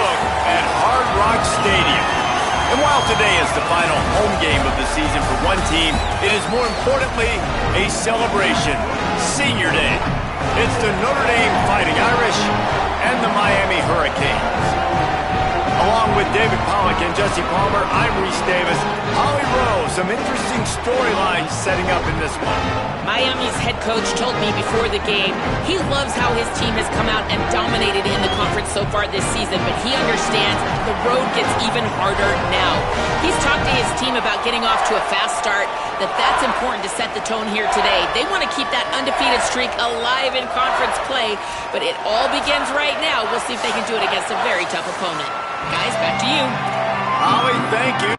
look at Hard Rock Stadium. And while today is the final home game of the season for one team, it is more importantly a celebration, Senior Day. It's the Notre Dame Fighting Irish and the Miami Hurricanes. Along with David Pollack and Jesse Palmer, I'm Reese Davis. Holly Rowe, some interesting storylines setting up in this one. Miami's head coach told me before the game he loves how his team has come out and dominated in the conference so far this season, but he understands the road gets even harder now. He's talked to his team about getting off to a fast start, that's important to set the tone here today. They want to keep that undefeated streak alive in conference play, but it all begins right now. We'll see if they can do it against a very tough opponent. Guys, back to you. Holly, thank you.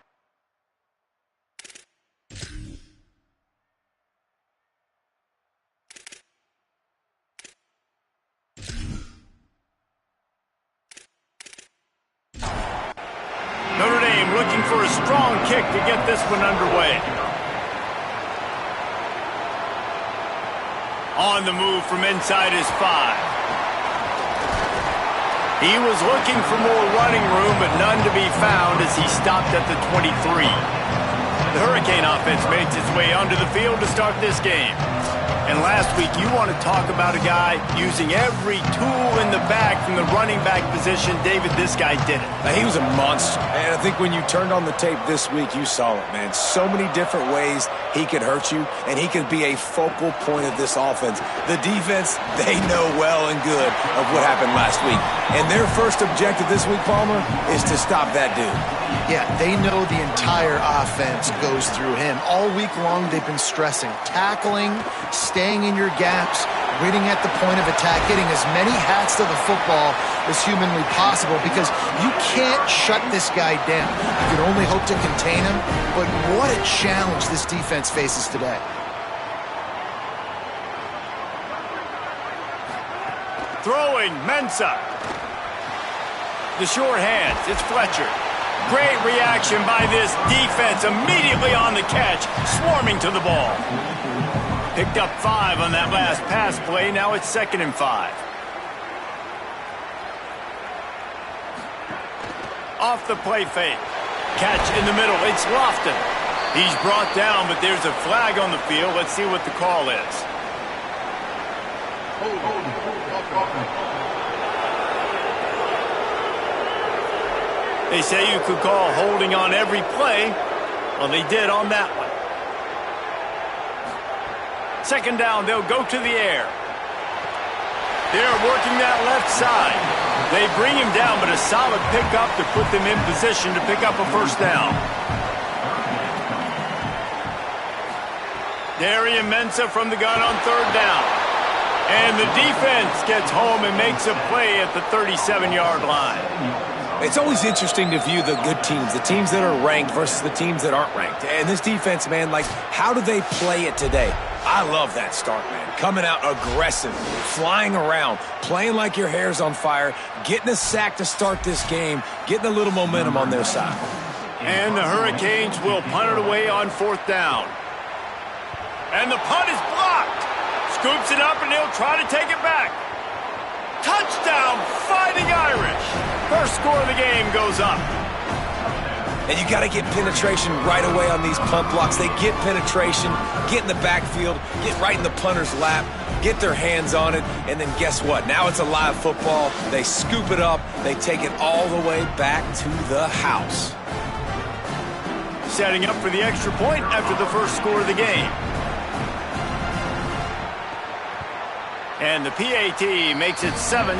Notre Dame looking for a strong kick to get this one underway. On the move from inside his 5. He was looking for more running room, but none to be found as he stopped at the 23. The Hurricane offense makes its way onto the field to start this game. And last week, you want to talk about a guy using every tool in the bag from the running back position. David, this guy did it. He was a monster. And I think when you turned on the tape this week, you saw it, man. So many different ways he could hurt you, and he could be a focal point of this offense. The defense, they know well and good of what happened last week. And their first objective this week, Palmer, is to stop that dude. Yeah, they know the entire offense goes through him. All week long, they've been stressing tackling, staying in your gaps, waiting at the point of attack, getting as many hats to the football as humanly possible, because you can't shut this guy down. You can only hope to contain him, but what a challenge this defense faces today. Throwing, Mensah. The short hands, it's Fletcher. Great reaction by this defense, immediately on the catch, swarming to the ball. Picked up 5 on that last pass play, now it's 2nd and 5. Off the play fake. Catch in the middle, it's Lofton. He's brought down, but there's a flag on the field. Let's see what the call is. They say you could call holding on every play. Well, they did on that one. 2nd down, they'll go to the air. They're working that left side. They bring him down, but a solid pickup to put them in position to pick up a 1st down. Darian Mensah from the gun on 3rd down. And the defense gets home and makes a play at the 37-yard line. It's always interesting to view the good teams, the teams that are ranked versus the teams that aren't ranked. And this defense, man, like, how do they play it today? I love that start, man. Coming out aggressive, flying around, playing like your hair's on fire, getting a sack to start this game, getting a little momentum on their side. And the Hurricanes will punt it away on 4th down. And the punt is blocked. Scoops it up, and they'll try to take it back. Touchdown, Fighting Irish. First score of the game goes up. And you got to get penetration right away on these punt blocks. They get penetration, get in the backfield, get right in the punter's lap, get their hands on it, and then guess what? Now it's a live football. They scoop it up. They take it all the way back to the house. Setting up for the extra point after the first score of the game. And the PAT makes it 7-0.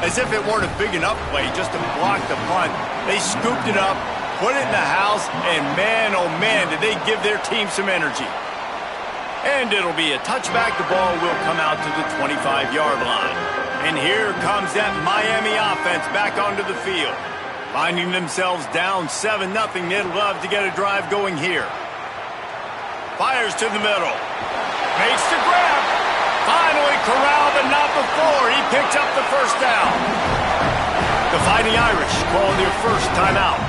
As if it weren't a big enough play just to block the punt, they scooped it up, put it in the house, and man, oh man, did they give their team some energy. And it'll be a touchback. The ball will come out to the 25-yard line. And here comes that Miami offense back onto the field. Finding themselves down 7-0, they'd love to get a drive going here. Fires to the middle. Makes the grab. Finally corralled, but not before. He picks up the 1st down. The Fighting Irish call their first timeout.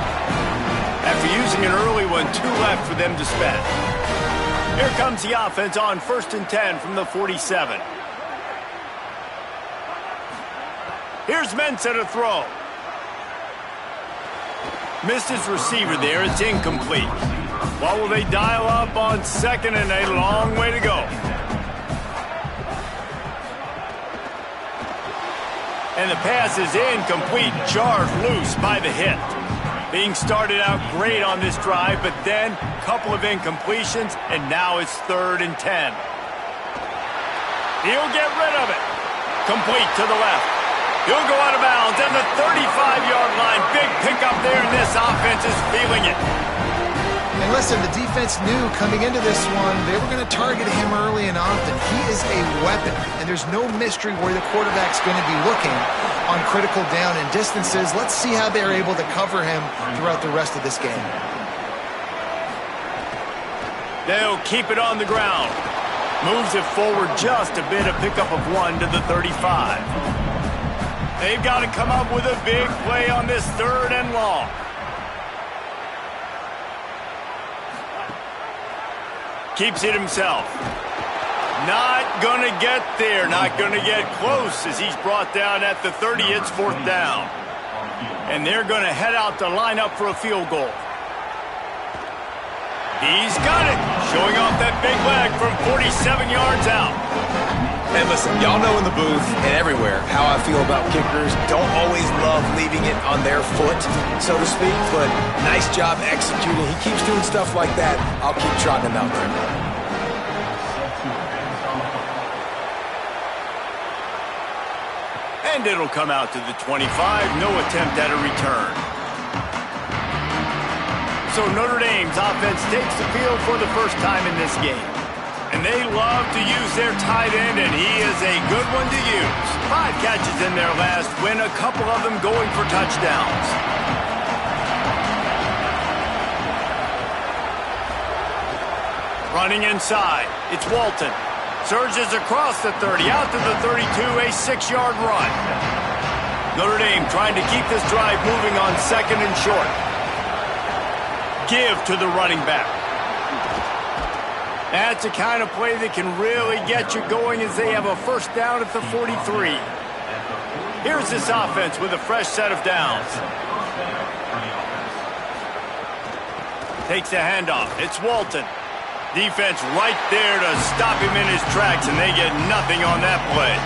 After using an early one, 2 left for them to spend. Here comes the offense on 1st and 10 from the 47. Here's Mensa to throw. Missed his receiver there. It's incomplete. What will they dial up on 2nd and a long way to go? And the pass is incomplete, jarred loose by the hit. Being started out great on this drive, but then a couple of incompletions, and now it's 3rd and 10. He'll get rid of it. Complete to the left. He'll go out of bounds at the 35-yard line. Big pickup there, and this offense is feeling it. And listen, the defense knew coming into this one, they were going to target him early and often. He is a weapon, and there's no mystery where the quarterback's going to be looking on critical down and distances. Let's see how they're able to cover him throughout the rest of this game. They'll keep it on the ground. Moves it forward just a bit, a pickup of 1 to the 35. They've got to come up with a big play on this 3rd and long. Keeps it himself. Not going to get there. Not going to get close as he's brought down at the 30. It's 4th down. And they're going to head out to line up for a field goal. He's got it. Showing off that big leg from 47 yards out. And listen, y'all know in the booth and everywhere how I feel about kickers. Don't always love leaving it on their foot, so to speak, but nice job executing. He keeps doing stuff like that. I'll keep trotting him out there. And it'll come out to the 25. No attempt at a return. So Notre Dame's offense takes the field for the first time in this game. And they love to use their tight end, and he is a good one to use. 5 catches in their last win, a couple of them going for touchdowns. Running inside, it's Walton. Surges across the 30, out to the 32, a 6-yard run. Notre Dame trying to keep this drive moving on 2nd and short. Give to the running back. That's the kind of play that can really get you going as they have a 1st down at the 43. Here's this offense with a fresh set of downs. Takes the handoff. It's Walton. Defense right there to stop him in his tracks, and they get nothing on that play.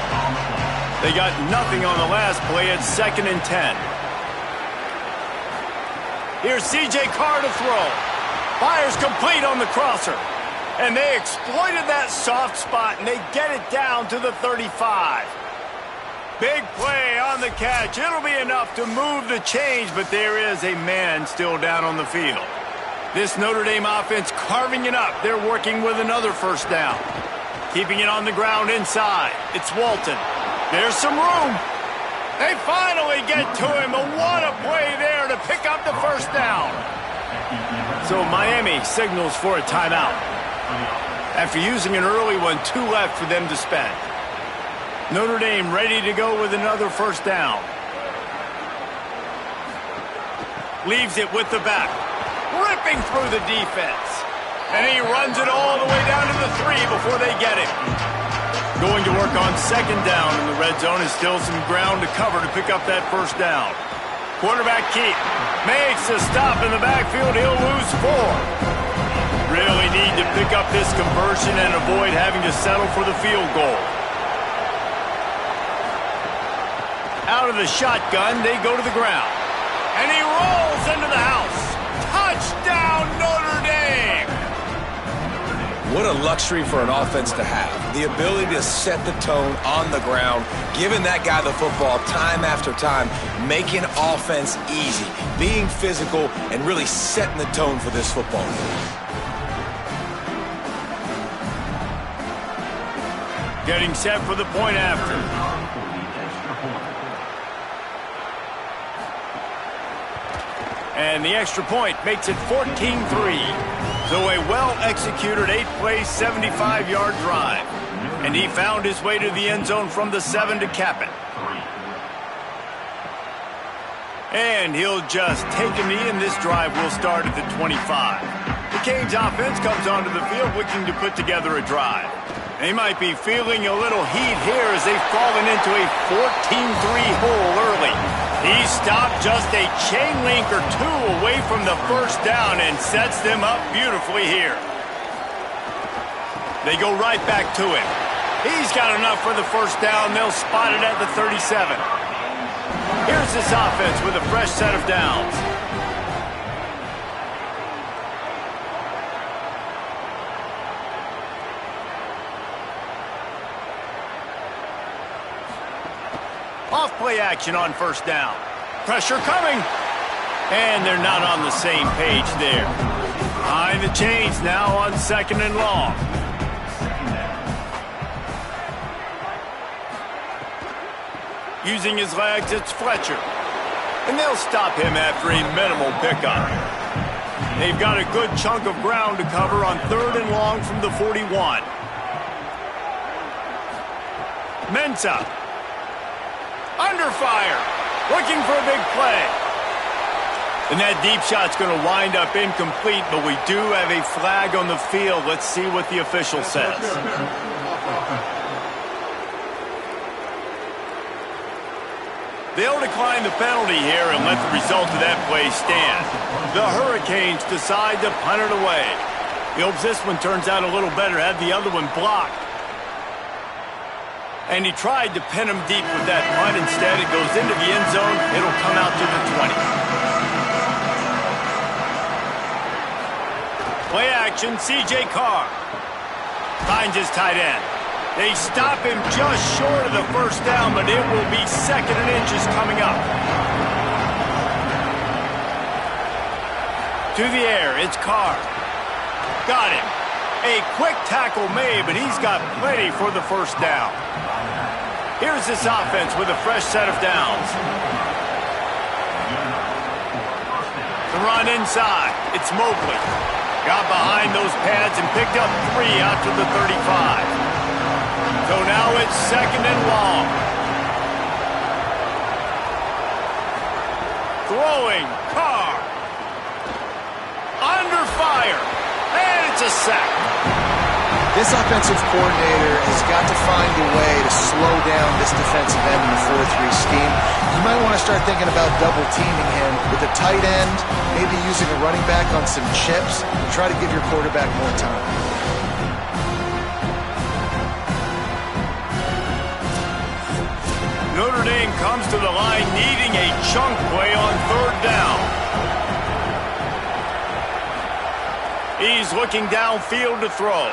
They got nothing on the last play at 2nd and 10. Here's C.J. Carr to throw. Fires complete on the crosser. And they exploited that soft spot, and they get it down to the 35. Big play on the catch. It'll be enough to move the chains, but there is a man still down on the field. This Notre Dame offense carving it up. They're working with another 1st down. Keeping it on the ground inside. It's Walton. There's some room. They finally get to him, but what a play there to pick up the 1st down. So Miami signals for a timeout. After using an early one, 2 left for them to spend. Notre Dame ready to go with another 1st down. Leaves it with the back. Ripping through the defense. And he runs it all the way down to the 3 before they get it. Going to work on 2nd down in the red zone. Is still some ground to cover to pick up that 1st down. Quarterback keep. Makes a stop in the backfield. He'll lose 4. Really need to pick up this conversion and avoid having to settle for the field goal. Out of the shotgun, they go to the ground. And he rolls into the house. Touchdown, Notre Dame! What a luxury for an offense to have. The ability to set the tone on the ground, giving that guy the football time after time, making offense easy, being physical, and really setting the tone for this football game. Getting set for the point after. And the extra point makes it 14-3. So a well-executed 8-play, 75-yard drive. And he found his way to the end zone from the 7 to cap it. And he'll just take a knee, and this drive will start at the 25. The Canes offense comes onto the field looking to put together a drive. They might be feeling a little heat here as they've fallen into a 14-3 hole early. He stopped just a chain link or two away from the first down and sets them up beautifully here. They go right back to him. He's got enough for the first down. They'll spot it at the 37. Here's this offense with a fresh set of downs. Off-play action on first down. Pressure coming. And they're not on the same page there. Behind the chains now on 2nd and long. Using his legs, it's Fletcher. And they'll stop him after a minimal pickup. They've got a good chunk of ground to cover on 3rd and long from the 41. Mensah. Under fire. Looking for a big play. And that deep shot's going to wind up incomplete, but we do have a flag on the field. Let's see what the official says. They'll decline the penalty here and let the result of that play stand. The Hurricanes decide to punt it away. He hopes this one turns out a little better, had the other one blocked. And he tried to pin him deep with that punt. Instead, it goes into the end zone. It'll come out to the 20. Play action, C.J. Carr. Finds his tight end. They stop him just short of the first down, but it will be 2nd and inches coming up. To the air, it's Carr. Got him. A quick tackle made, but he's got plenty for the first down. Here's this offense with a fresh set of downs. The run inside. It's Mobley. Got behind those pads and picked up 3 out to the 35. So now it's 2nd and long. Throwing. Carr. Under fire. And it's a sack. This offensive coordinator has got to find a way to slow down this defensive end in the 4-3 scheme. You might want to start thinking about double-teaming him with a tight end, maybe using a running back on some chips, and try to give your quarterback more time. Notre Dame comes to the line needing a chunk play on 3rd down. He's looking downfield to throw.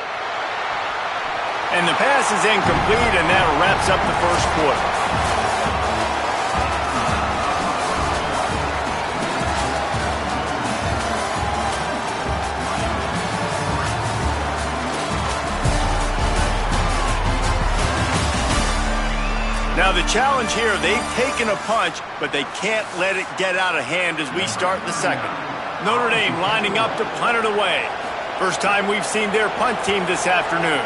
And the pass is incomplete, and that wraps up the first quarter. Now the challenge here, they've taken a punch, but they can't let it get out of hand as we start the second. Notre Dame lining up to punt it away. First time we've seen their punt team this afternoon.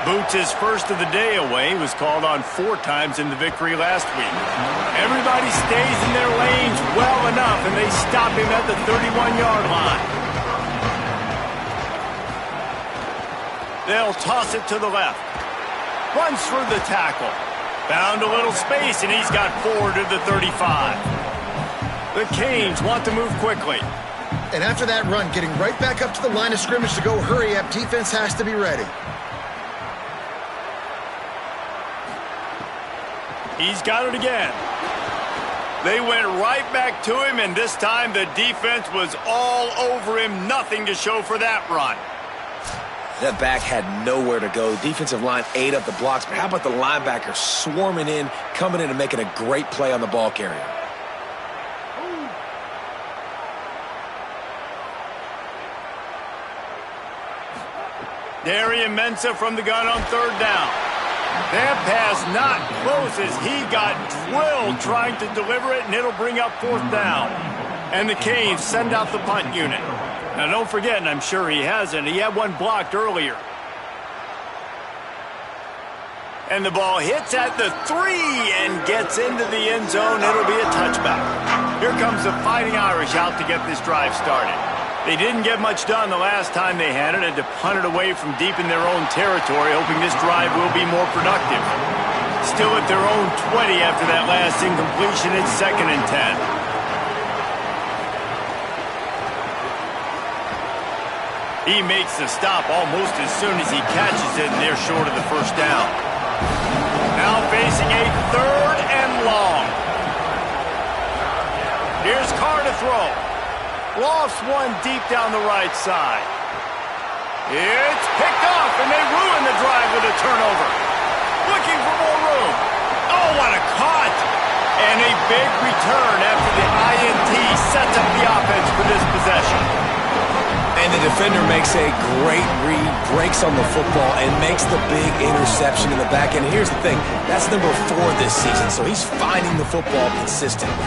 Boots' first of the day away was called on 4 times in the victory last week. Everybody stays in their lanes well enough, and they stop him at the 31-yard line. They'll toss it to the left. Runs through the tackle. Found a little space, and he's got 4 to the 35. The Canes want to move quickly. And after that run, getting right back up to the line of scrimmage to go hurry up, defense has to be ready. He's got it again. They went right back to him, and this time the defense was all over him. Nothing to show for that run. That back had nowhere to go. Defensive line ate up the blocks, but how about the linebacker swarming in, coming in and making a great play on the ball carrier? Darian Mensah from the gun on 3rd down. That pass not close as he got drilled trying to deliver it, and it'll bring up 4th down. And the Canes send out the punt unit. Now, don't forget, and I'm sure he hasn't, he had one blocked earlier. And the ball hits at the 3 and gets into the end zone. It'll be a touchback. Here comes the Fighting Irish out to get this drive started. They didn't get much done the last time they had it. Had to punt it away from deep in their own territory, hoping this drive will be more productive. Still at their own 20 after that last incompletion. It's 2nd and 10. He makes the stop almost as soon as he catches it, and they're short of the first down. Now facing a 3rd and long. Here's Carr to throw. Lofts one deep down the right side. It's picked off, and they ruin the drive with a turnover. Looking for more room. Oh, what a caught! And a big return after the INT sets up the offense for this possession. And the defender makes a great read, breaks on the football, and makes the big interception in the back end. Here's the thing, that's number 4 this season, so he's finding the football consistently.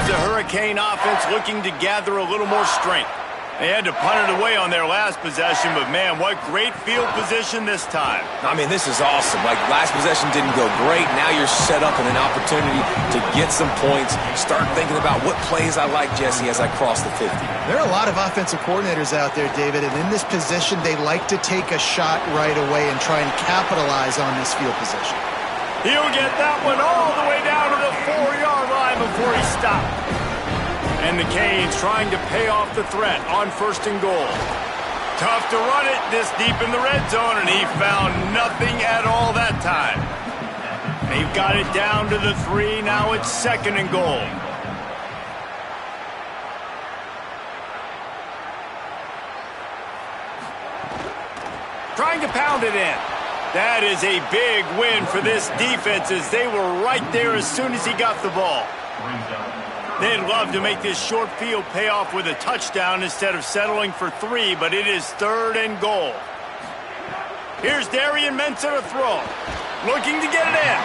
The Hurricane offense looking to gather a little more strength. They had to punt it away on their last possession, but man, what great field position this time. I mean, this is awesome. Like, last possession didn't go great. Now you're set up in an opportunity to get some points. Start thinking about what plays I like, Jesse, as I cross the 50. There are a lot of offensive coordinators out there, David, and in this position, they like to take a shot right away and try and capitalize on this field position. He'll get that one all the way down to the 4-yard line before he stopped. And the Canes trying to pay off the threat on 1st and goal. Tough to run it this deep in the red zone, and he found nothing at all that time. They've got it down to the 3. Now it's 2nd and goal. Trying to pound it in. That is a big win for this defense, as they were right there as soon as he got the ball. They'd love to make this short field pay off with a touchdown instead of settling for 3, but it is 3rd and goal. Here's Darian Mensah to throw. Looking to get it in.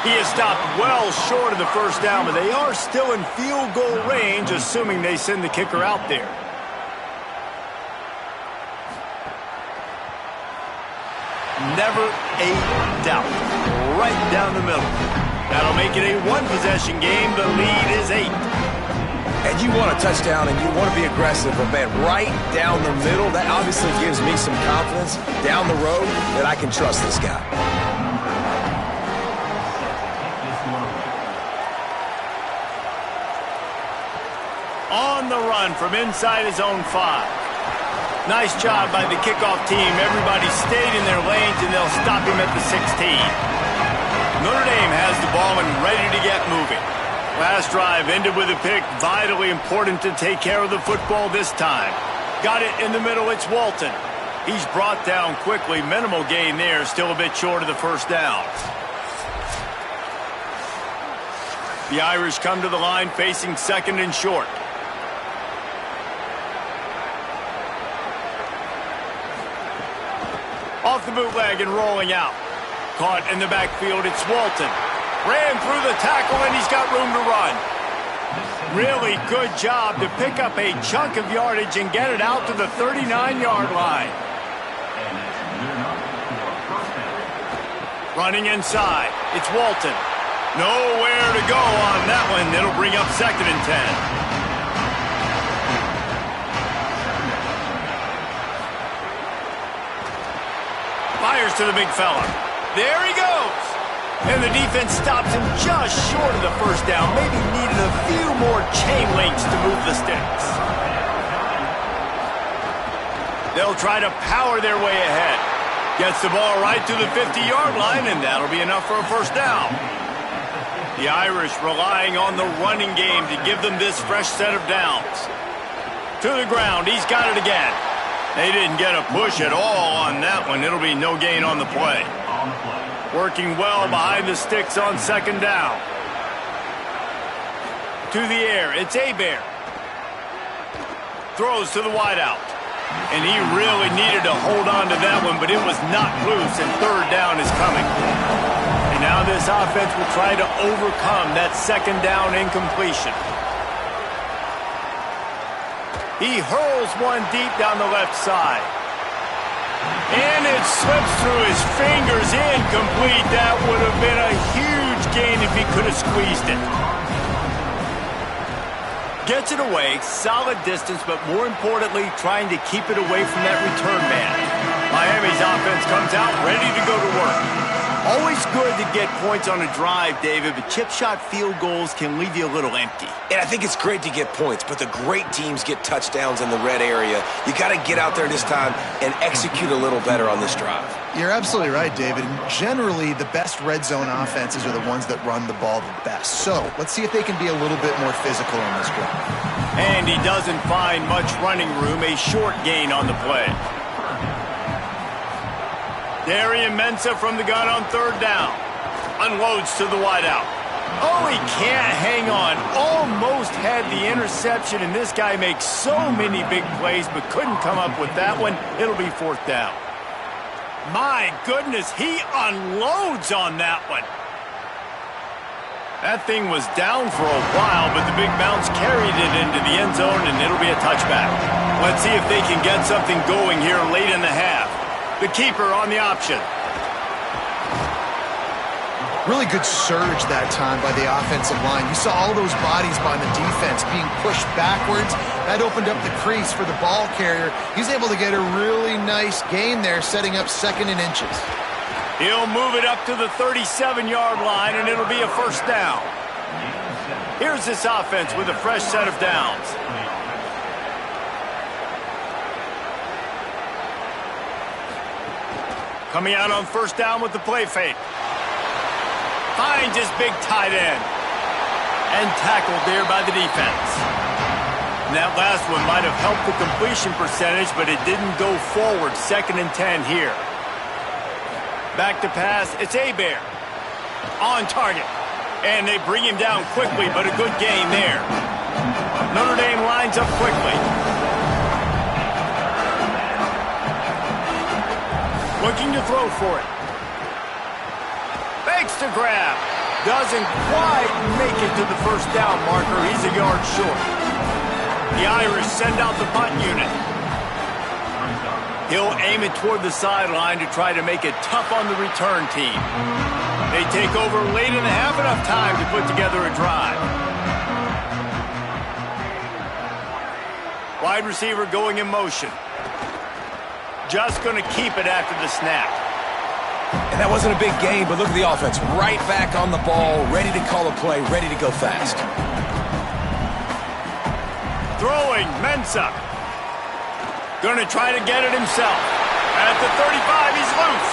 He has stopped well short of the first down, but they are still in field goal range, assuming they send the kicker out there. Never a doubt. Right down the middle. That'll make it a 1-possession game. The lead is 8. And you want a touchdown and you want to be aggressive, but man, right down the middle, that obviously gives me some confidence down the road that I can trust this guy. On the run from inside his own 5. Nice job by the kickoff team. Everybody stayed in their lanes, and they'll stop him at the 16. Notre Dame has the ball and ready to get moving. Last drive ended with a pick. Vitally important to take care of the football this time. Got it in the middle. It's Walton. He's brought down quickly. Minimal gain there. Still a bit short of the first down. The Irish come to the line facing 2nd and short. Off the bootleg and rolling out. Caught in the backfield, it's Walton. Ran through the tackle, and he's got room to run. Really good job to pick up a chunk of yardage and get it out to the 39-yard line. Running inside, it's Walton. Nowhere to go on that one. It'll bring up 2nd and 10. Fires to the big fella. There he goes. And the defense stops him just short of the first down. Maybe needed a few more chain links to move the sticks. They'll try to power their way ahead. Gets the ball right to the 50-yard line, and that'll be enough for a first down. The Irish relying on the running game to give them this fresh set of downs. To the ground. He's got it again. They didn't get a push at all on that one. It'll be no gain on the play. Working well behind the sticks on 2nd down. To the air, it's Hebert. Throws to the wideout. And he really needed to hold on to that one, but it was not loose, and 3rd down is coming. And now this offense will try to overcome that 2nd down incompletion. He hurls one deep down the left side. And his it slips through his fingers, incomplete. That would have been a huge gain if he could have squeezed it. Gets it away, solid distance, but more importantly, trying to keep it away from that return man. Miami's offense comes out ready to go to work. Always good to get points on a drive, David, but chip shot field goals can leave you a little empty. And I think it's great to get points, but the great teams get touchdowns in the red area. You got to get out there this time and execute a little better on this drive. You're absolutely right, David. And generally, the best red zone offenses are the ones that run the ball the best. So let's see if they can be a little bit more physical on this drive. And he doesn't find much running room, a short gain on the play. Darian Mensah from the gun on third down. Unloads to the wideout. Oh, he can't hang on. Almost had the interception, and this guy makes so many big plays, but couldn't come up with that one. It'll be fourth down. My goodness, he unloads on that one. That thing was down for a while, but the big bounce carried it into the end zone, and it'll be a touchback. Let's see if they can get something going here late in the half. The keeper on the option. Really good surge that time by the offensive line. You saw all those bodies by the defense being pushed backwards. That opened up the crease for the ball carrier. He's able to get a really nice gain there, setting up second and inches. He'll move it up to the 37-yard line, and it'll be a first down. Here's this offense with a fresh set of downs. Coming out on first down with the play fake. Finds his big tight end. And tackled there by the defense. And that last one might have helped the completion percentage, but it didn't go forward. 2nd and 10 here. Back to pass. It's Hebert. On target. And they bring him down quickly, but a good gain there. Notre Dame lines up quickly. Looking to throw for it. Fakes to grab. Doesn't quite make it to the first down marker. He's a yard short. The Irish send out the punt unit. He'll aim it toward the sideline to try to make it tough on the return team. They take over late in the half, enough time to put together a drive. Wide receiver going in motion. Just going to keep it after the snap. And that wasn't a big gain, but look at the offense. Right back on the ball, ready to call a play, ready to go fast. Throwing, Mensah. Going to try to get it himself. At the 35, he's loose.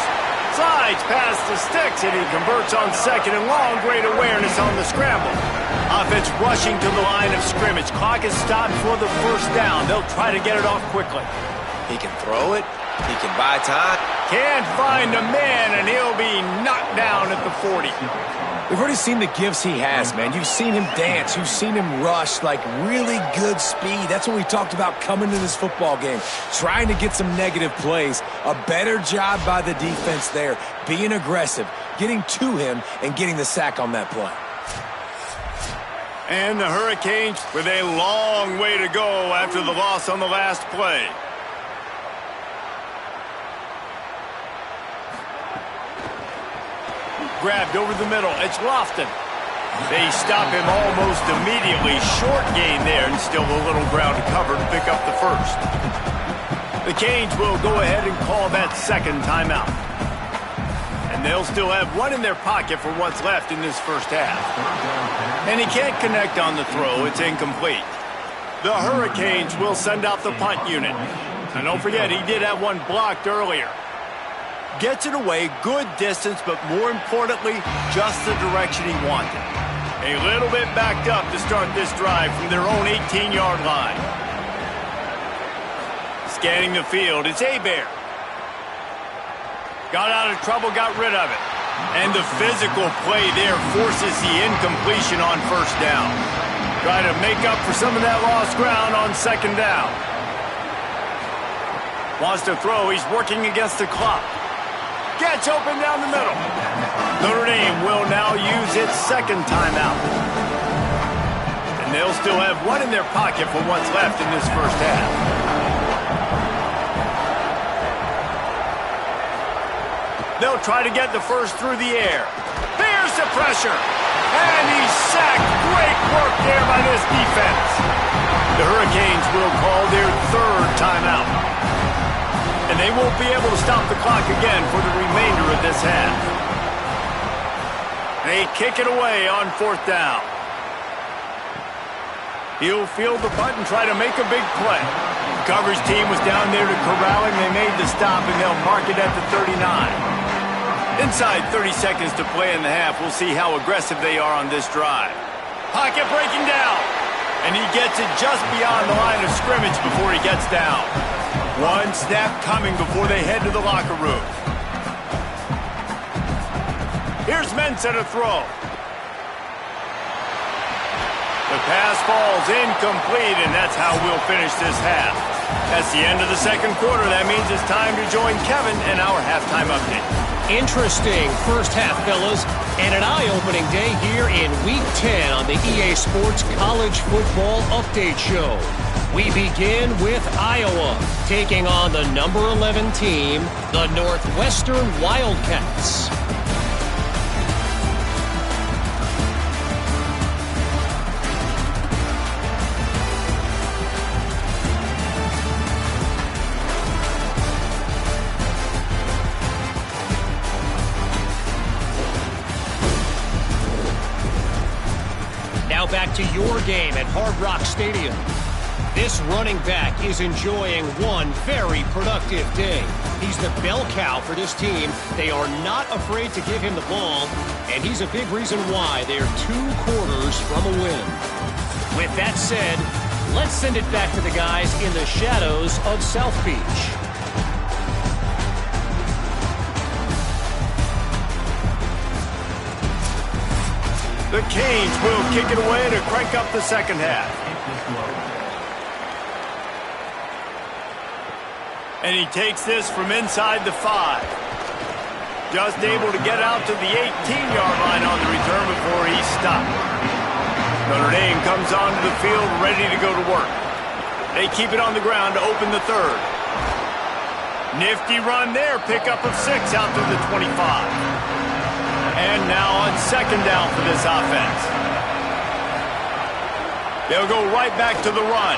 Slides past the sticks, and he converts on 2nd and long. Great awareness on the scramble. Offense rushing to the line of scrimmage. Clock is stopped for the first down. They'll try to get it off quickly. He can throw it. He can buy time. Can't find a man, and he'll be knocked down at the 40. We've already seen the gifts he has, man. You've seen him dance. You've seen him rush, like really good speed. That's what we talked about coming to this football game. Trying to get some negative plays. A better job by the defense there. Being aggressive, getting to him, and getting the sack on that play. And the Hurricanes with a long way to go after the loss on the last play. Grabbed over the middle. It's Lofton. They stop him almost immediately. Short gain there, and still a little ground to cover to pick up the first. The Canes will go ahead and call that second timeout. And they'll still have one in their pocket for what's left in this first half. And he can't connect on the throw. It's incomplete. The Hurricanes will send out the punt unit. And don't forget, he did have one blocked earlier. Gets it away, good distance, but more importantly, just the direction he wanted. A little bit backed up to start this drive from their own 18-yard line. Scanning the field, it's Hebert. Got out of trouble, got rid of it. And the physical play there forces the incompletion on first down. Try to make up for some of that lost ground on 2nd down. Wants to throw, he's working against the clock. Gets open down the middle. Notre Dame will now use its second timeout. And they'll still have one in their pocket for what's left in this first half. They'll try to get the first through the air. Here's the pressure. And he's sacked. Great work there by this defense. The Hurricanes will call their third timeout. And they won't be able to stop the clock again for the remainder of this half. They kick it away on fourth down. He'll field the punt and try to make a big play. The coverage team was down there to corral him. They made the stop, and they'll mark it at the 39. Inside 30 seconds to play in the half. We'll see how aggressive they are on this drive. Pocket breaking down. And he gets it just beyond the line of scrimmage before he gets down. One snap coming before they head to the locker room. Here's Mensah to throw. The pass falls incomplete, and that's how we'll finish this half. That's the end of the second quarter. That means it's time to join Kevin in our halftime update. Interesting first half, fellas, and an eye-opening day here in Week 10 on the EA Sports College Football Update Show. We begin with Iowa, taking on the number 11 team, the Northwestern Wildcats. Back to your game at Hard Rock Stadium. This running back is enjoying one very productive day. He's the bell cow for this team. They are not afraid to give him the ball, and he's a big reason why they're 2 quarters from a win. With that said, let's send it back to the guys in the shadows of South Beach. The Canes will kick it away to crank up the second half. And he takes this from inside the 5. Just able to get out to the 18-yard line on the return before he's stopped. Notre Dame comes onto the field ready to go to work. They keep it on the ground to open the third. Nifty run there, pickup of 6 out to the 25. And now on second down for this offense. They'll go right back to the run.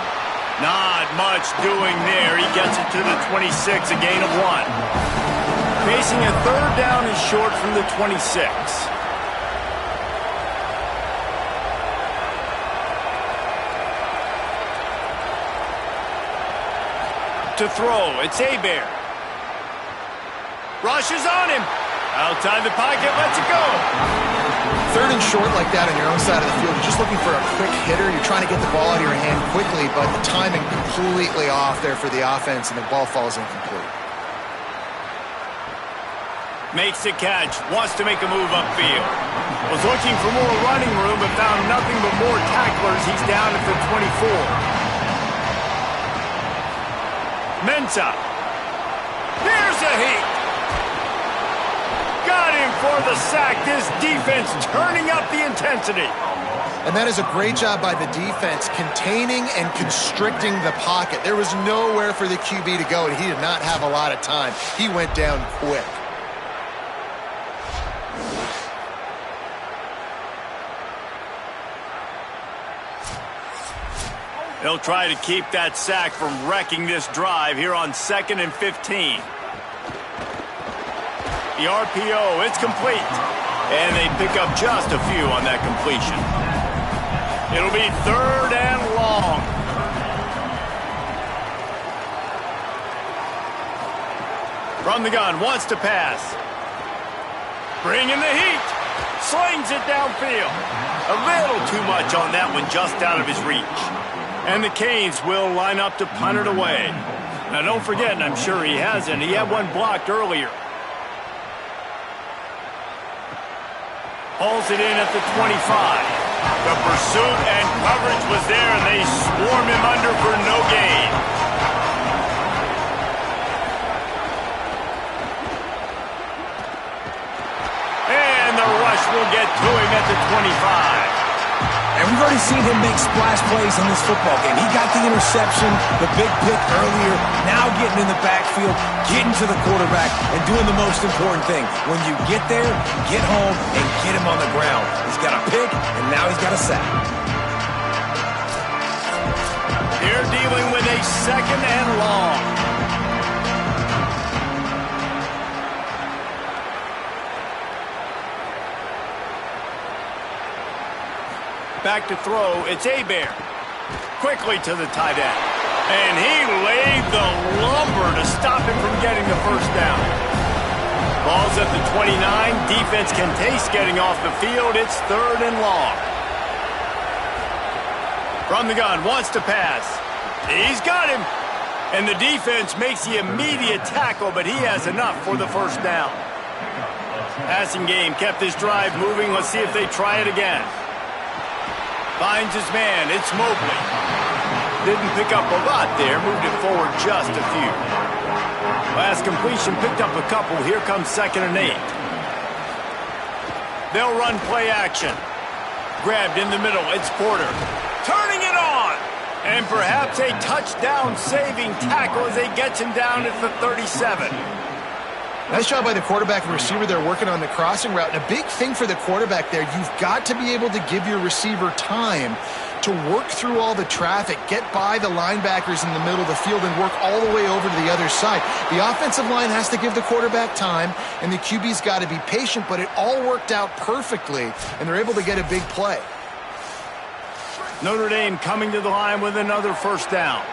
Not much doing there. He gets it to the 26, a gain of 1. Facing a third down and short from the 26. To throw, it's Hebert. Rushes on him. Outside the pocket, lets it go. Third and short like that on your own side of the field, you're just looking for a quick hitter. You're trying to get the ball out of your hand quickly, but the timing completely off there for the offense, and the ball falls incomplete. Makes the catch, wants to make a move upfield. Was looking for more running room, but found nothing but more tacklers. He's down at the 24. Mensah. Here's a heat. Got him for the sack. This defense turning up the intensity. And that is a great job by the defense, containing and constricting the pocket. There was nowhere for the QB to go, and he did not have a lot of time. He went down quick. They'll try to keep that sack from wrecking this drive here on 2nd and 15. The RPO, it's complete. And they pick up just a few on that completion. It'll be 3rd and long. From the gun, wants to pass. Bringing the heat. Slings it downfield. A little too much on that one, just out of his reach. And the Canes will line up to punt it away. Now don't forget, and I'm sure he hasn't, he had one blocked earlier. Pulls it in at the 25. The pursuit and coverage was there, and they swarm him under for no gain. And the rush will get to him at the 25. And we've already seen him make splash plays in this football game. He got the interception, the big pick earlier, now getting in the backfield, getting to the quarterback, and doing the most important thing. When you get there, get home, and get him on the ground. He's got a pick, and now he's got a sack. Here dealing with a 2nd and long. Back to throw, it's Hebert. Quickly to the tight end. And he laid the lumber to stop him from getting the first down. Ball's at the 29. Defense can taste getting off the field. It's 3rd and long. From the gun, wants to pass. He's got him. And the defense makes the immediate tackle, but he has enough for the first down. Passing game kept this drive moving. Let's see if they try it again. Finds his man. It's Mobley. Didn't pick up a lot there. Moved it forward just a few. Last completion picked up a couple. Here comes 2nd and 8. They'll run play action. Grabbed in the middle. It's Porter. Turning it on. And perhaps a touchdown-saving tackle as he gets him down at the 37. Nice job by the quarterback and receiver there working on the crossing route. And a big thing for the quarterback there, you've got to be able to give your receiver time to work through all the traffic, get by the linebackers in the middle of the field, and work all the way over to the other side. The offensive line has to give the quarterback time, and the QB's got to be patient, but it all worked out perfectly, and they're able to get a big play. Notre Dame coming to the line with another first down.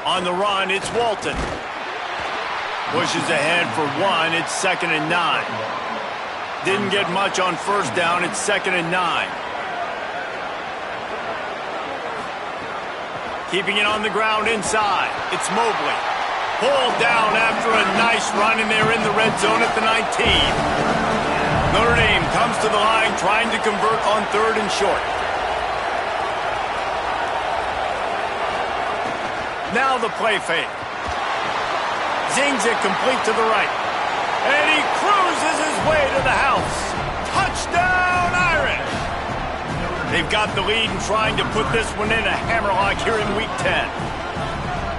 On the run, it's Walton. Pushes ahead for 1. It's 2nd and 9. Didn't get much on first down. It's 2nd and 9. Keeping it on the ground inside. It's Mobley. Pulled down after a nice run, and they're in the red zone at the 19. Notre Dame comes to the line trying to convert on 3rd and short. Now the play fake. Zings it complete to the right. And he cruises his way to the house. Touchdown, Irish! They've got the lead and trying to put this one in a hammerlock here in Week 10.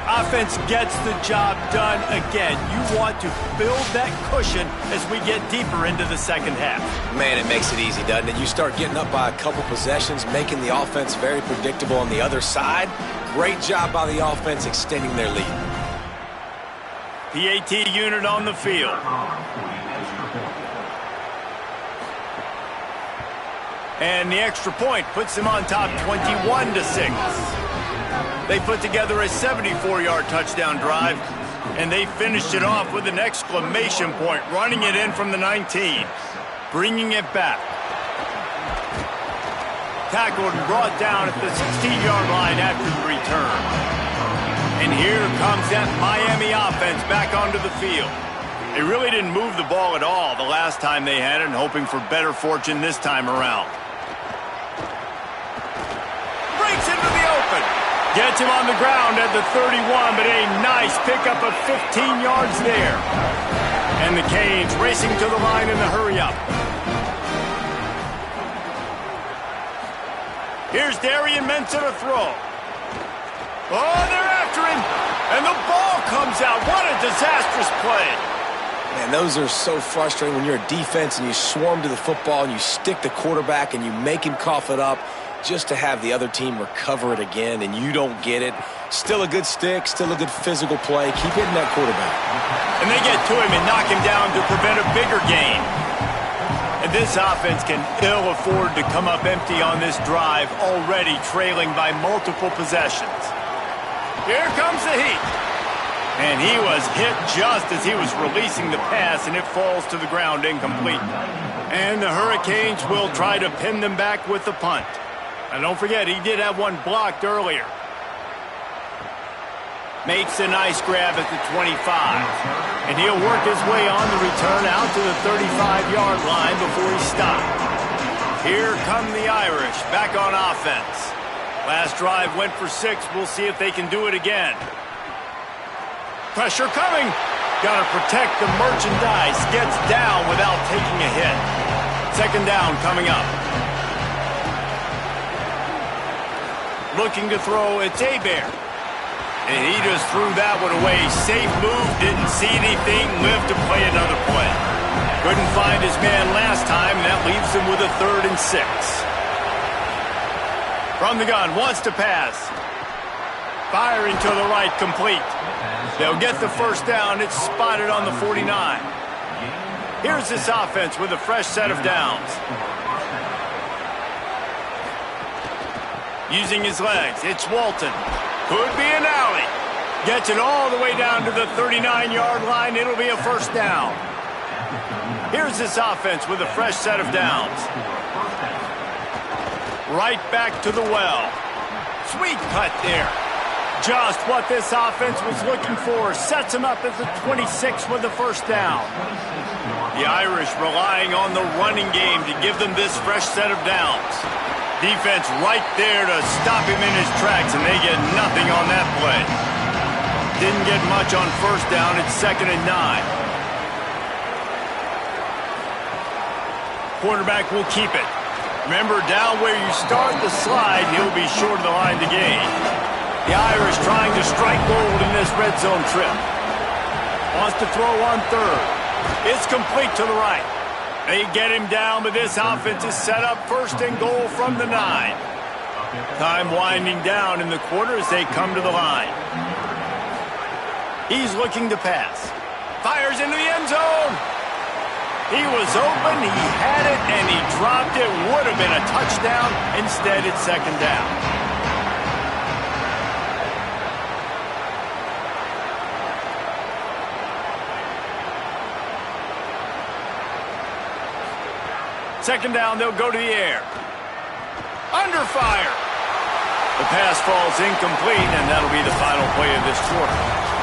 Offense gets the job done again. You want to build that cushion as we get deeper into the second half. Man, it makes it easy, doesn't it? You start getting up by a couple possessions, making the offense very predictable on the other side. Great job by the offense extending their lead. PAT unit on the field. And the extra point puts them on top 21-6. They put together a 74-yard touchdown drive, and they finished it off with an exclamation point, running it in from the 19, bringing it back. Tackled and brought down at the 16-yard line after the return. And here comes that Miami offense back onto the field. They really didn't move the ball at all the last time they had it, and hoping for better fortune this time around. Breaks into the open. Gets him on the ground at the 31, but a nice pickup of 15 yards there. And the Canes racing to the line in the hurry-up. Here's Darian Mensah to throw. Oh, they're after him. And the ball comes out. What a disastrous play. Man, those are so frustrating when you're a defense and you swarm to the football and you stick the quarterback and you make him cough it up just to have the other team recover it again and you don't get it. Still a good stick, still a good physical play. Keep hitting that quarterback. And they get to him and knock him down to prevent a bigger gain. And this offense can ill afford to come up empty on this drive, already trailing by multiple possessions. Here comes the heat. And he was hit just as he was releasing the pass, and it falls to the ground incomplete. And the Hurricanes will try to pin them back with the punt. And don't forget, he did have one blocked earlier. Makes a nice grab at the 25. And he'll work his way on the return out to the 35-yard line before he stopped. Here come the Irish back on offense. Last drive went for 6. We'll see if they can do it again. Pressure coming. Got to protect the merchandise. Gets down without taking a hit. Second down coming up. Looking to throw, it's Bear. And he just threw that one away. Safe move, didn't see anything, lived to play another play. Couldn't find his man last time, and that leaves him with a 3rd and 6. From the gun, wants to pass. Firing to the right, complete. They'll get the first down. It's spotted on the 49. Here's this offense with a fresh set of downs. Using his legs, it's Walton. Could be an alley. Gets it all the way down to the 39-yard line. It'll be a first down. Here's this offense with a fresh set of downs. Right back to the well. Sweet cut there. Just what this offense was looking for. Sets him up at the 26 with the first down. The Irish relying on the running game to give them this fresh set of downs. Defense right there to stop him in his tracks, and they get nothing on that play. Didn't get much on first down. It's 2nd and 9. Quarterback will keep it. Remember, down where you start the slide, he'll be short of the line to gain. The Irish trying to strike gold in this red zone trip. Wants to throw on 3rd. It's complete to the right. They get him down, but this offense is set up 1st and goal from the 9. Time winding down in the quarter as they come to the line. He's looking to pass. Fires into the end zone. He was open, he had it, and he dropped it. Would have been a touchdown. Instead, it's 2nd down. Second down, they'll go to the air. Under fire. The pass falls incomplete, and that'll be the final play of this quarter.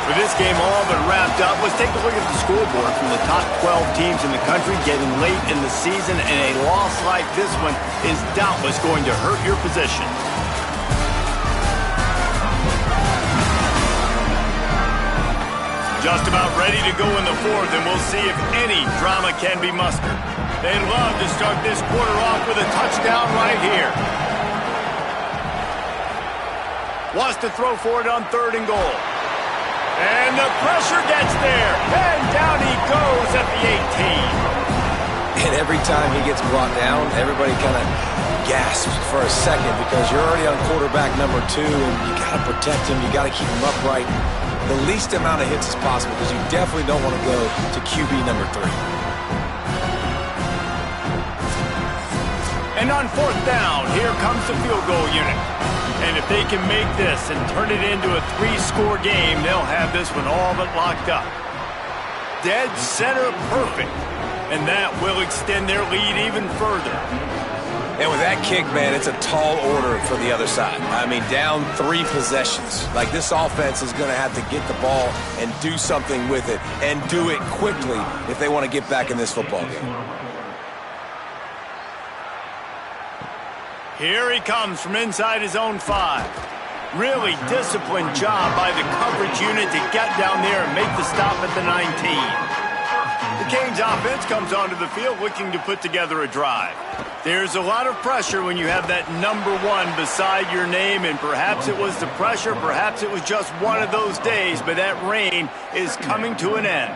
For this game all but wrapped up, let's take a look at the scoreboard from the top 12 teams in the country getting late in the season, and a loss like this one is doubtless going to hurt your position. Just about ready to go in the 4th, and we'll see if any drama can be mustered. They'd love to start this quarter off with a touchdown right here. Wants to throw for it on 3rd and goal. And the pressure gets there. And down he goes at the 18. And every time he gets brought down, everybody kind of gasps for a second because you're already on quarterback number 2, and you got to protect him. You got to keep him upright. The least amount of hits as possible because you definitely don't want to go to QB number 3. And on 4th down, here comes the field goal unit. And if they can make this and turn it into a 3-score game, they'll have this one all but locked up. Dead center perfect. And that will extend their lead even further. And with that kick, man, it's a tall order for the other side. I mean, down 3 possessions. Like, this offense is going to have to get the ball and do something with it, and do it quickly if they want to get back in this football game. Here he comes from inside his own 5. Really disciplined job by the coverage unit to get down there and make the stop at the 19. The Canes offense comes onto the field looking to put together a drive. There's a lot of pressure when you have that number 1 beside your name, and perhaps it was the pressure, perhaps it was just one of those days, but that reign is coming to an end.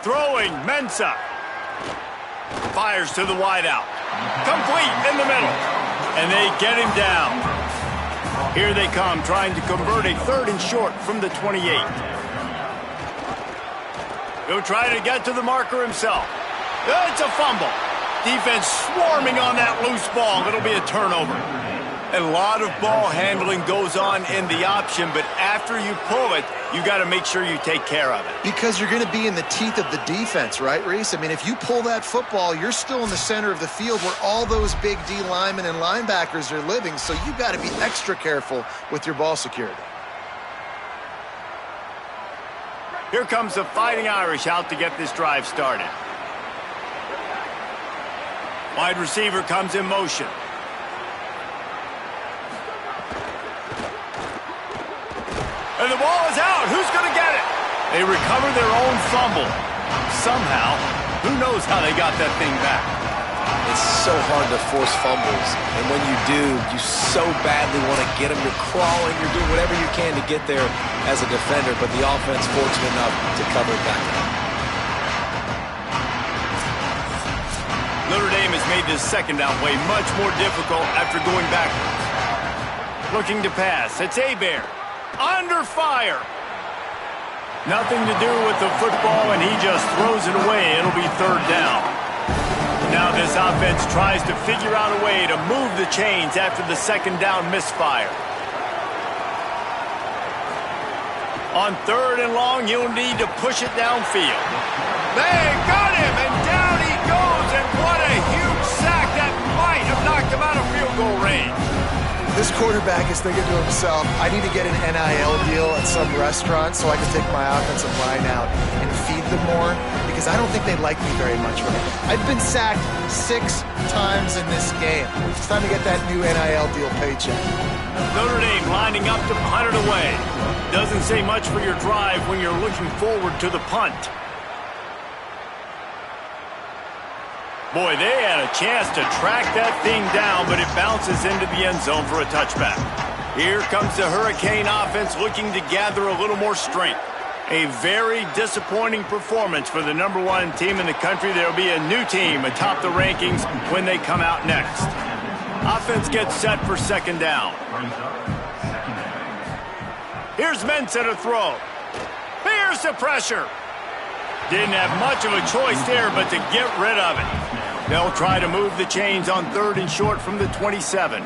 Throwing, Mensah. Fires to the wideout. Complete in the middle. And they get him down. Here they come, trying to convert a 3rd and short from the 28. He'll try to get to the marker himself. It's a fumble. Defense swarming on that loose ball. It'll be a turnover. A lot of ball handling goes on in the option, but after you pull it, you got to make sure you take care of it. Because you're going to be in the teeth of the defense, right, Reese? I mean, if you pull that football, you're still in the center of the field where all those big D linemen and linebackers are living, so you got to be extra careful with your ball security. Here comes the Fighting Irish out to get this drive started. Wide receiver comes in motion. And the ball is out. Who's going to get it? They recover their own fumble. Somehow, who knows how they got that thing back. It's so hard to force fumbles, and when you do, you so badly want to get them. You're crawling, you're doing whatever you can to get there as a defender, but the offense fortunate enough to cover it back up. Notre Dame has made this second down play much more difficult after going backwards. Looking to pass. It's Hebert. Under fire. Nothing to do with the football, and he just throws it away. It'll be third down. Now this offense tries to figure out a way to move the chains after the second down misfire. On third and long, you'll need to push it downfield. They got him, and down he goes, and what a huge sack that might have knocked him out of field goal range. This quarterback is thinking to himself, I need to get an NIL deal at some restaurant so I can take my offensive line out and feed them more, because I don't think they like me very much right now. I've been sacked 6 times in this game. It's time to get that new NIL deal paycheck. Notre Dame lining up to punt it away. Doesn't say much for your drive when you're looking forward to the punt. Boy, they had a chance to track that thing down, but it bounces into the end zone for a touchback. Here comes the Hurricane offense looking to gather a little more strength. A very disappointing performance for the #1 team in the country. There will be a new team atop the rankings when they come out next. Offense gets set for second down. Here's Mensah to throw. Here's the pressure. Didn't have much of a choice there, but to get rid of it. They'll try to move the chains on third and short from the 27.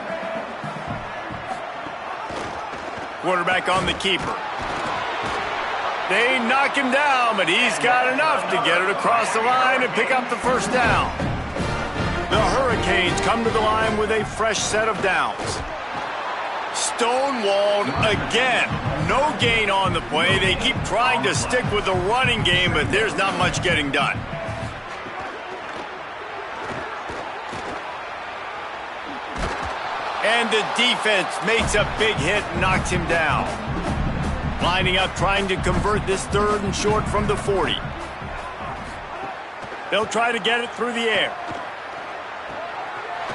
Quarterback on the keeper. They knock him down, but he's got enough to get it across the line and pick up the first down. The Hurricanes come to the line with a fresh set of downs. Stonewalled again. No gain on the play. They keep trying to stick with the running game, but there's not much getting done. And the defense makes a big hit and knocks him down. Lining up, trying to convert this third and short from the 40. They'll try to get it through the air.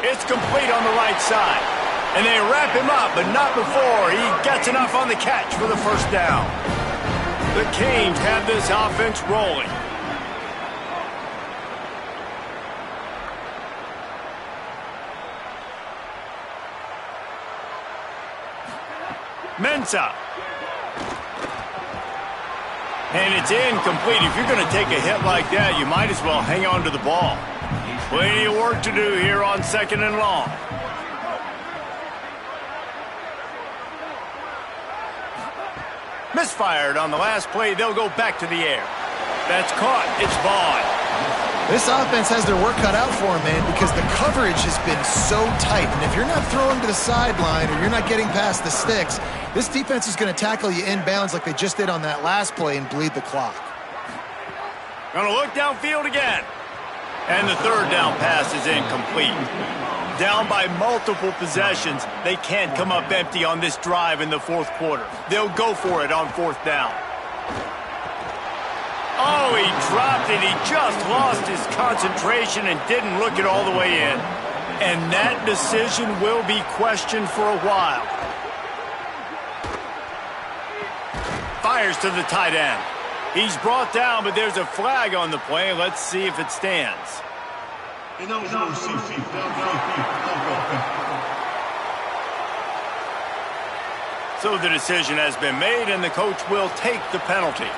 It's complete on the right side. And they wrap him up, but not before he gets enough on the catch for the first down. The Canes have this offense rolling. Mensah. And it's incomplete. If you're going to take a hit like that, you might as well hang on to the ball. Plenty of work to do here on second and long. Misfired on the last play. They'll go back to the air. That's caught. It's Vaughn. This offense has their work cut out for them, man, because the coverage has been so tight. And if you're not throwing to the sideline or you're not getting past the sticks, this defense is going to tackle you inbounds like they just did on that last play and bleed the clock. Going to look downfield again. And the third down pass is incomplete. Down by multiple possessions, they can't come up empty on this drive in the fourth quarter. They'll go for it on fourth down. Oh, he dropped it. He just lost his concentration and didn't look it all the way in. And that decision will be questioned for a while. Fires to the tight end. He's brought down, but there's a flag on the play. Let's see if it stands. So the decision has been made, and the coach will take the penalty.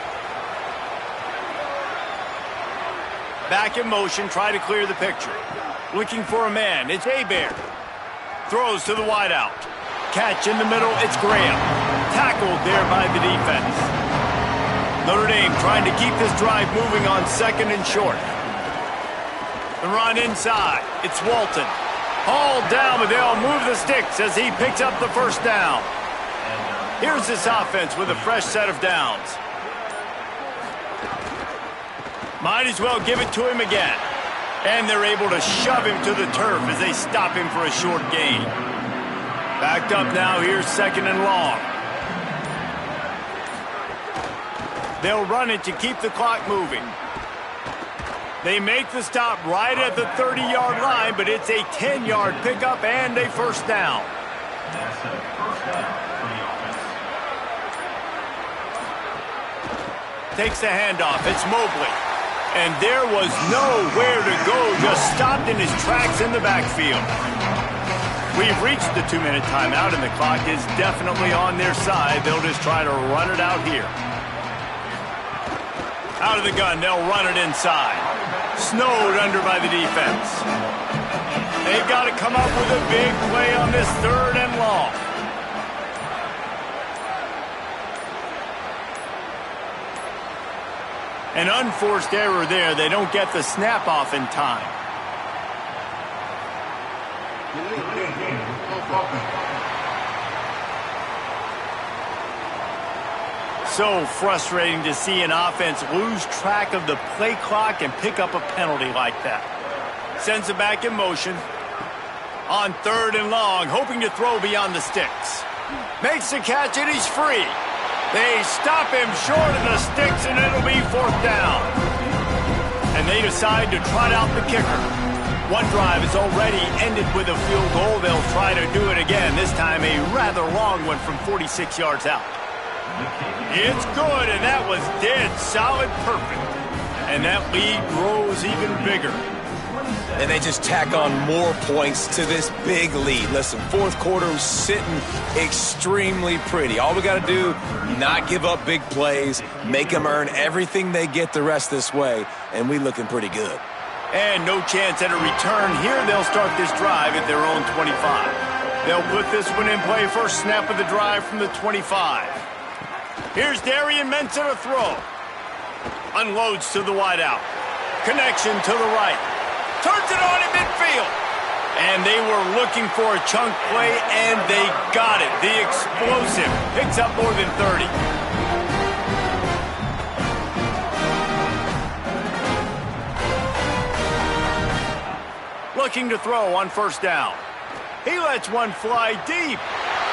Back in motion, try to clear the picture. Looking for a man, it's Hebert. Throws to the wideout. Catch in the middle, it's Graham. Tackled there by the defense. Notre Dame trying to keep this drive moving on second and short. The run inside, it's Walton. Hauled down, but they'll move the sticks as he picks up the first down. Here's this offense with a fresh set of downs. Might as well give it to him again. And they're able to shove him to the turf as they stop him for a short gain. Backed up now, here's second and long. They'll run it to keep the clock moving. They make the stop right at the 30-yard line, but it's a 10-yard pickup and a first down. Takes the handoff. It's Mobley. And there was nowhere to go, just stopped in his tracks in the backfield. We've reached the 2-minute timeout, and the clock is definitely on their side. They'll just try to run it out here. Out of the gun, they'll run it inside. Snowed under by the defense. They've got to come up with a big play on this 3rd and long. An unforced error there. They don't get the snap off in time. So frustrating to see an offense lose track of the play clock and pick up a penalty like that. Sends it back in motion. On 3rd and long, hoping to throw beyond the sticks. Makes the catch and he's free. They stop him short of the sticks and it'll be 4th down. And they decide to trot out the kicker. One drive is already ended with a field goal. They'll try to do it again, this time a rather long one from 46 yards out. It's good, and that was dead solid perfect. And that lead grows even bigger. And they just tack on more points to this big lead. Listen, 4th quarter was sitting extremely pretty. All we got to do, not give up big plays, make them earn everything they get the rest this way, and we looking pretty good. And no chance at a return here. They'll start this drive at their own 25. They'll put this one in play. First snap of the drive from the 25. Here's Darian Mensah to throw. Unloads to the wideout. Connection to the right. Turns it on in midfield. And they were looking for a chunk play, and they got it. The explosive picks up more than 30. Looking to throw on 1st down. He lets one fly deep.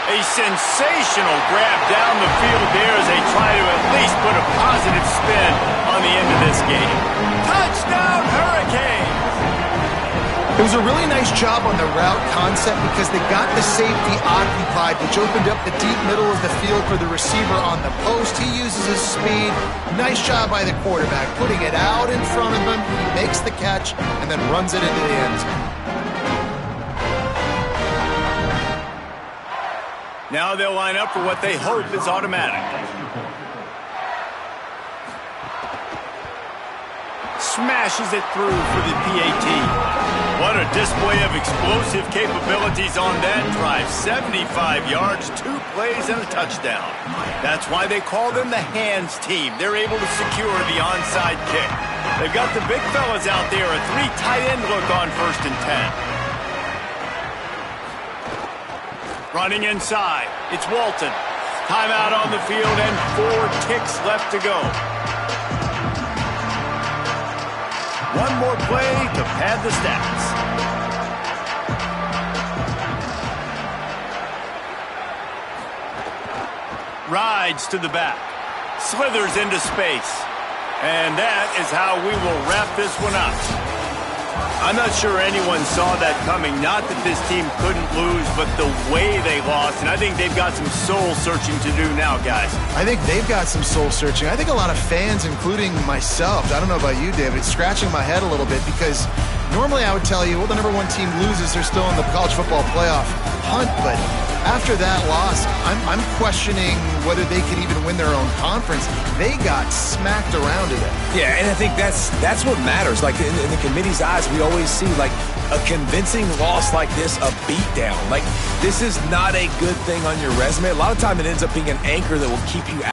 A sensational grab down the field there as they try to at least put a positive spin on the end of this game. Touchdown, Hurricanes! It was a really nice job on the route concept because they got the safety occupied, which opened up the deep middle of the field for the receiver on the post. He uses his speed. Nice job by the quarterback, putting it out in front of him. He makes the catch and then runs it into the end zone. Now they'll line up for what they hope is automatic. Smashes it through for the PAT. What a display of explosive capabilities on that drive. 75 yards, 2 plays, and a touchdown. That's why they call them the hands team. They're able to secure the onside kick. They've got the big fellas out there, a 3 tight end look on 1st and 10. Running inside, it's Walton. Timeout on the field and 4 ticks left to go. One more play to pad the stats. Rides to the back. Slithers into space. And that is how we will wrap this one up. I'm not sure anyone saw that coming. Not that this team couldn't lose, but the way they lost. And I think they've got some soul-searching to do now, guys. I think they've got some soul-searching. I think a lot of fans, including myself, I don't know about you, David, scratching my head a little bit because normally I would tell you, well, the #1 team loses, they're still in the college football playoff hunt. But after that loss, I'm questioning whether they can even win their own conference. They got smacked around today. Yeah, and I think that's what matters. Like in the committee's eyes, we always see like a convincing loss like this, a beatdown. Like this is not a good thing on your resume. A lot of time it ends up being an anchor that will keep you